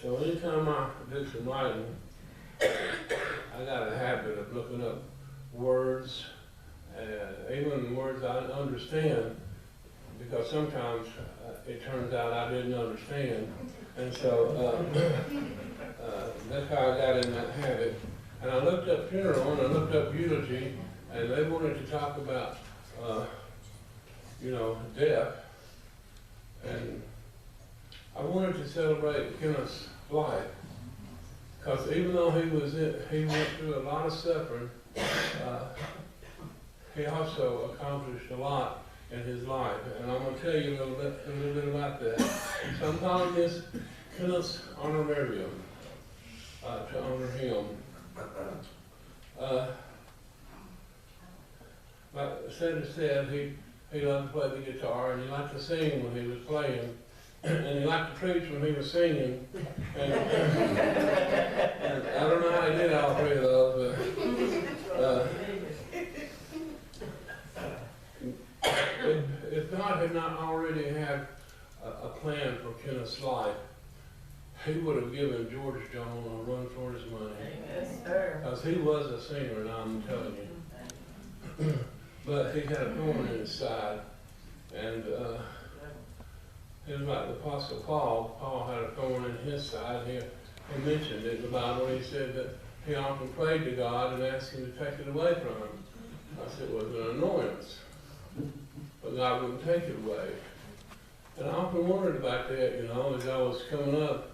So anytime I do some writing, I got a habit of looking up words, even words I understand, because sometimes it turns out I didn't understand. And so that's how I got in that habit. And I looked up funeral and I looked up eulogy, and they wanted to talk about, death. And I wanted to celebrate Kenneth's life, because even though he went through a lot of suffering, he also accomplished a lot in his life. And I'm going to tell you a little bit about that. So I'm calling this Kenneth's Honorium, to honor him. Like Sandra said, he loved to play the guitar, and he liked to sing when he was playing, and he liked to preach when he was singing. And I don't know how he did all three of those, but if God had not already had a plan for Kenneth's life, he would have given George Jones a run for his money. Yes, sir. Because he was a singer, and I'm telling you. But he had a thorn in his side, and it was like the Apostle Paul. Paul had a thorn in his side. He mentioned it in the Bible. He said that he often prayed to God and asked him to take it away from him. I said it was an annoyance, but God wouldn't take it away. And I often wondered about that, as I was coming up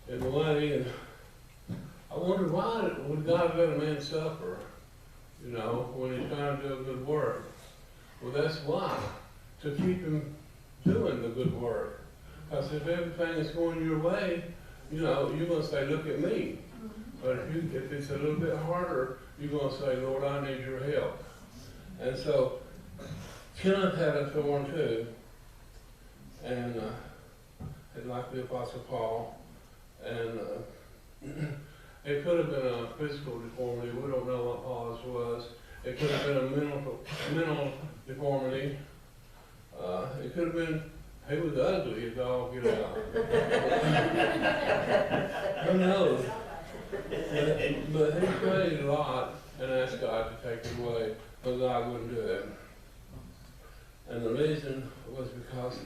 in the way, and I wondered, why would God let a man suffer, when he's trying to do a good work? Well, that's why, to keep him doing the good work. Because if everything is going your way, you're going to say, look at me. But if it's a little bit harder, you're going to say, Lord, I need your help. And so, Kenneth had a thorn too, and like the Apostle Paul, and it could have been a physical deformity. We don't know what Paul's was. It could have been a mental deformity. It could have been, he was ugly as all get out. Who knows? But he prayed a lot and asked God to take it away, but God wouldn't do it. And the reason was because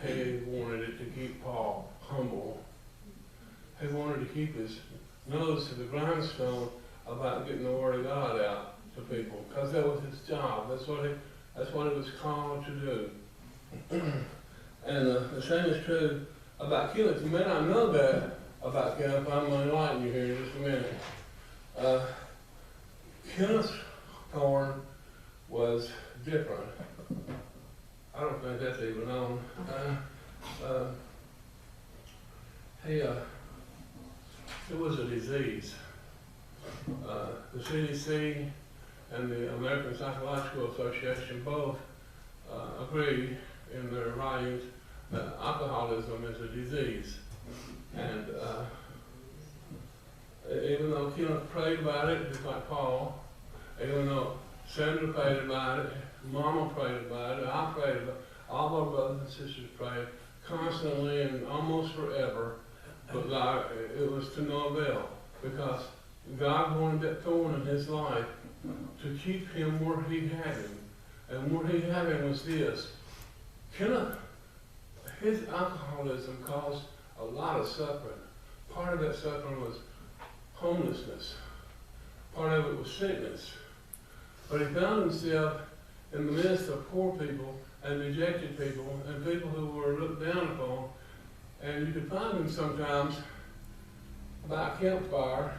he wanted it to keep Paul humble. He wanted to keep his nose to the grindstone about getting the Word of God out to people, because that was his job. That's what he was called to do. And the same is true about Kenneth. You may not know that about Kenneth. I'm going to enlighten you here in just a minute. Kenneth's thorn was different. I don't think that's even known. It was a disease. The CDC and the American Psychological Association both agree in their writings that alcoholism is a disease. And even though Kenneth prayed about it, just like Paul, even though Sandra prayed about it, Mama prayed about it, I prayed about it, all our brothers and sisters prayed constantly and almost forever, but God, it was to no avail, because God wanted that thorn in his life to keep him where he had him. And where he had him was this. Kenneth, his alcoholism caused a lot of suffering. Part of that suffering was homelessness. Part of it was sickness. But he found himself in the midst of poor people and rejected people and people who were looked down upon. And you could find him sometimes by a campfire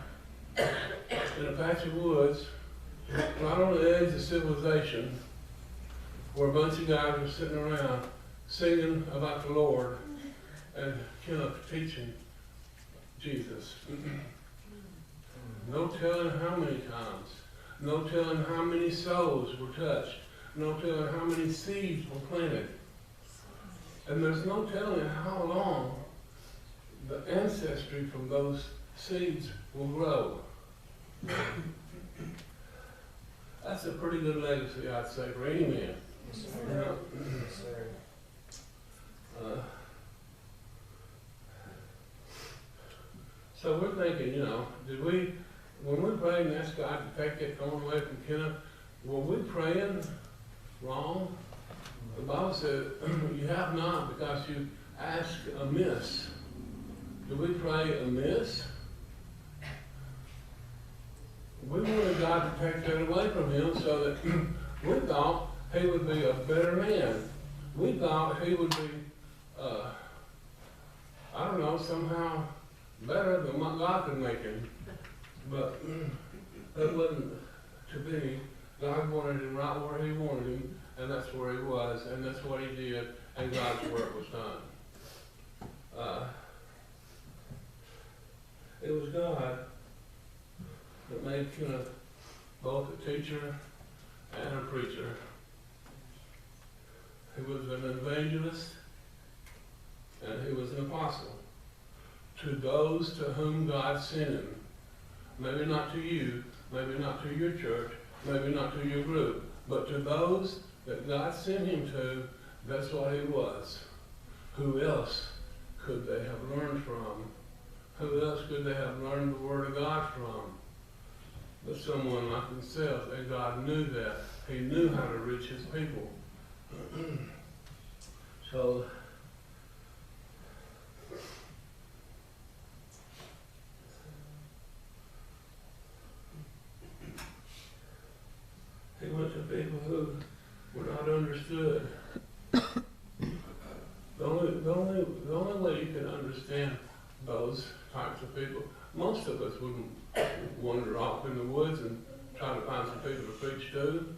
in a patch of woods, right on the edge of civilization, where a bunch of guys were sitting around singing about the Lord and Kenneth teaching Jesus. No telling how many times, no telling how many souls were touched, no telling how many seeds were planted. And there's no telling how long the ancestry from those seeds will grow. That's a pretty good legacy, I'd say, for any man. Yes, sir. You know? Yes, sir. So we're thinking, when we prayed and asked God to take that thorn away from Kenneth, were we praying wrong? The Bible said, you have not because you ask amiss. Do we pray amiss? We wanted God to take that away from him so that we thought he would be a better man. We thought he would be, somehow better than what God could make him. But that wasn't to be. God wanted him right where he wanted him, and that's where he was, and that's what he did, and God's work was done. It was God that made Kenneth both a teacher and a preacher. He was an evangelist, and he was an apostle to those to whom God sent him. Maybe not to you, maybe not to your church, maybe not to your group, but to those that God sent him to, that's what he was. Who else could they have learned from? Who else could they have learned the Word of God from? But someone like himself, and God knew that. He knew how to reach his people. So, he went to people who were not understood. The only way you can understand those types of people, most of us wouldn't wander off in the woods and try to find some people to preach to.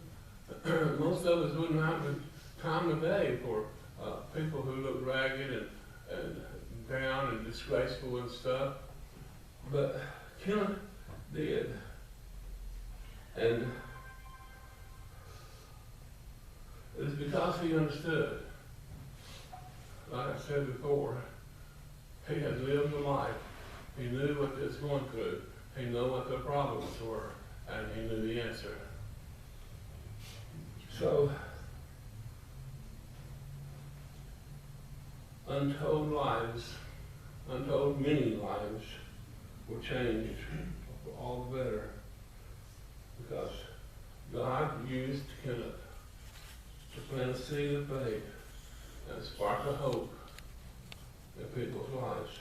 Most of us wouldn't have the time of day for people who look ragged and down and disgraceful and stuff. But Kenneth did. And it was because he understood. Like I said before, he had lived a life. He knew what they was going through. He knew what their problems were, and he knew the answer. So, untold many lives were changed for all the better because God used Kenneth to plant a seed of faith and spark of hope in people's lives.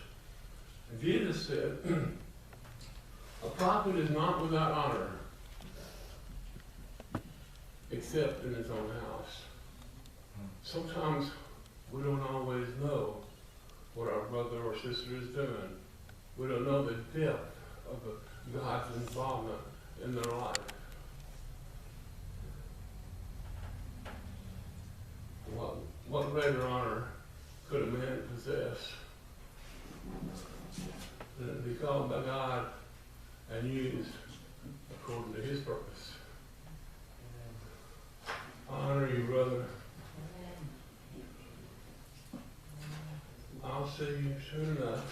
And Jesus said, a prophet is not without honor, except in his own house. Sometimes we don't always know what our brother or sister is doing. We don't know the depth of God's involvement in their life. What greater honor could a man possess than to be called by God and used according to his purpose? I honor you, brother. I'll see you soon enough.